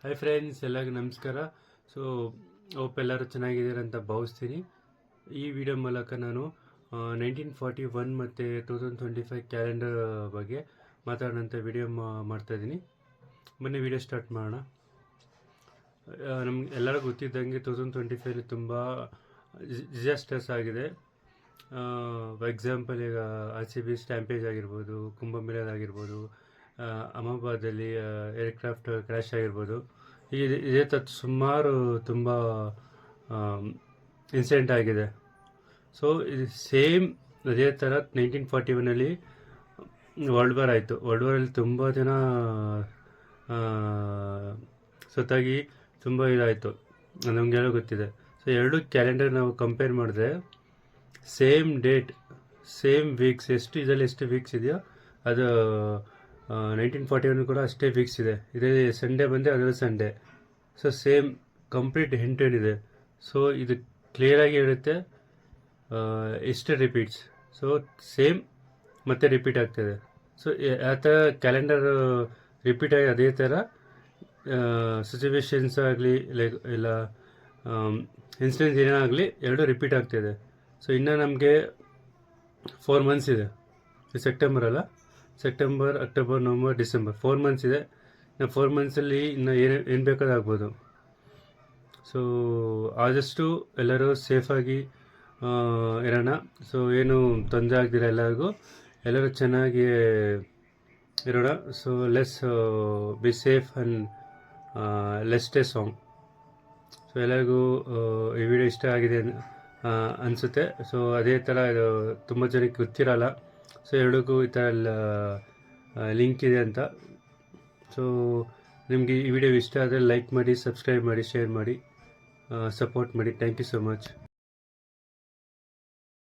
Hi friends, ಎಲ್ಲರಿಗೂ ನಮಸ್ಕಾರ. So hope ಎಲ್ಲರೂ ಚೆನ್ನಾಗಿದ್ದೀರ ಅಂತ ಭಾವಿಸ್ತೀನಿ. ಈ ವಿಡಿಯೋ ಮೂಲಕ ನಾನು 1941 ಮತ್ತು 2025 ಕ್ಯಾಲೆಂಡರ್ ಬಗ್ಗೆ ಮಾತಾಡೋಂಥ ವಿಡಿಯೋ ಮಾಡ್ತಾಯಿದ್ದೀನಿ. ಬನ್ನಿ ವಿಡಿಯೋ ಸ್ಟಾರ್ಟ್ ಮಾಡೋಣ. ನಮ್ಗೆ ಎಲ್ಲರಿಗೂ ಗೊತ್ತಿದ್ದಂಗೆ 2025 ತುಂಬ ಡಿಸಾಸ್ಟರ್ಸ್ ಆಗಿದೆ. ಫಾರ್ ಎಕ್ಸಾಂಪಲ್, ಈಗ RCB ಸ್ಟ್ಯಾಂಪೇಜ್ ಆಗಿರ್ಬೋದು, ಕುಂಭಮೇಳದಾಗಿರ್ಬೋದು, ಅಹಮದಾಬಾದಲ್ಲಿ ಏರ್ಕ್ರಾಫ್ಟ್ ಕ್ರ್ಯಾಶ್ ಆಗಿರ್ಬೋದು. ಇದೇ ಥರ ಸುಮಾರು ತುಂಬ ಇನ್ಸಿಡೆಂಟ್ ಆಗಿದೆ. ಸೊ ಇದು ಸೇಮ್ ಅದೇ ಥರ 1941 ವರ್ಲ್ಡ್ ವಾರ್ ಆಯಿತು. ವರ್ಲ್ಡ್ ವಾರಲ್ಲಿ ತುಂಬ ಜನ ಸತ್ತಾಗಿ ತುಂಬ ಇದಾಯಿತು, ನಮಗೆಲ್ಲ ಗೊತ್ತಿದೆ. ಸೊ ಎರಡು ಕ್ಯಾಲೆಂಡರ್ ನಾವು ಕಂಪೇರ್ ಮಾಡಿದ್ರೆ ಸೇಮ್ ಡೇಟ್, ಸೇಮ್ ವೀಕ್ಸ್, ಇದರಲ್ಲಿ ಎಷ್ಟು ವೀಕ್ಸ್ ಇದೆಯೋ ಅದು 1941 ಕೂಡ ಅಷ್ಟೇ ವೀಕ್ಸ್ ಇದೆ. ಇದೇ ಸಂಡೇ ಬಂದರೆ ಅದರಲ್ಲಿ ಸಂಡೇ. ಸೊ ಸೇಮ್ ಕಂಪ್ಲೀಟ್ ಎಂಟೆಡ್ ಇದೆ. ಸೊ ಇದು ಕ್ಲಿಯರಾಗಿ ಹೇಳುತ್ತೆ ಎಷ್ಟು ರಿಪೀಟ್ಸ್. ಸೊ ಸೇಮ್ ಮತ್ತೆ ರಿಪೀಟ್ ಆಗ್ತದೆ. ಸೊ ಆ ಥರ ಕ್ಯಾಲೆಂಡರ್ ರಿಪೀಟ್ ಆಗಿ ಅದೇ ಥರ ಸಿಚುವೇಶನ್ಸ್ ಆಗಲಿ ಇಲ್ಲ ಇನ್ಸಿಡೆನ್ಸ್ ಏನೇ ಆಗಲಿ ಎರಡು ರಿಪೀಟ್ ಆಗ್ತಿದೆ. ಸೊ ಇನ್ನು ನಮಗೆ 4 months ಇದೆ. September, October, November, December 4 months ಇದೆ. ನಾವು 4 monthsಲ್ಲಿ ಇನ್ನು ಏನು ಬೇಕಾದ್ರೂ ಆಗ್ಬೋದು. ಸೊ ಆದಷ್ಟು ಎಲ್ಲರೂ ಸೇಫಾಗಿ ಇರೋಣ. ಸೊ ಏನು ತೊಂದರೆ ಆಗ್ದಿರ ಎಲ್ಲರೂ ಚೆನ್ನಾಗಿ ಇರೋಣ. So less be safe and less stay song. So ಎಲ್ಲರಿಗೂ ಈ ವಿಡಿಯೋ ಇಷ್ಟ ಆಗಿದೆ ಅನಿಸುತ್ತೆ. ಸೊ ಅದೇ ಥರ ಇದು ತುಂಬ ಜನಕ್ಕೆ ಗೊತ್ತಿರಲ್ಲ. ಸೊ ಎರಡಕ್ಕೂ ಈ ಥರ ಲಿಂಕ್ ಇದೆ ಅಂತ. ಸೊ ನಿಮಗೆ ಈ ವಿಡಿಯೋ ಇಷ್ಟ ಆದರೆ ಲೈಕ್ ಮಾಡಿ, ಸಬ್ಸ್ಕ್ರೈಬ್ ಮಾಡಿ, ಶೇರ್ ಮಾಡಿ, ಸಪೋರ್ಟ್ ಮಾಡಿ. Thank you so much.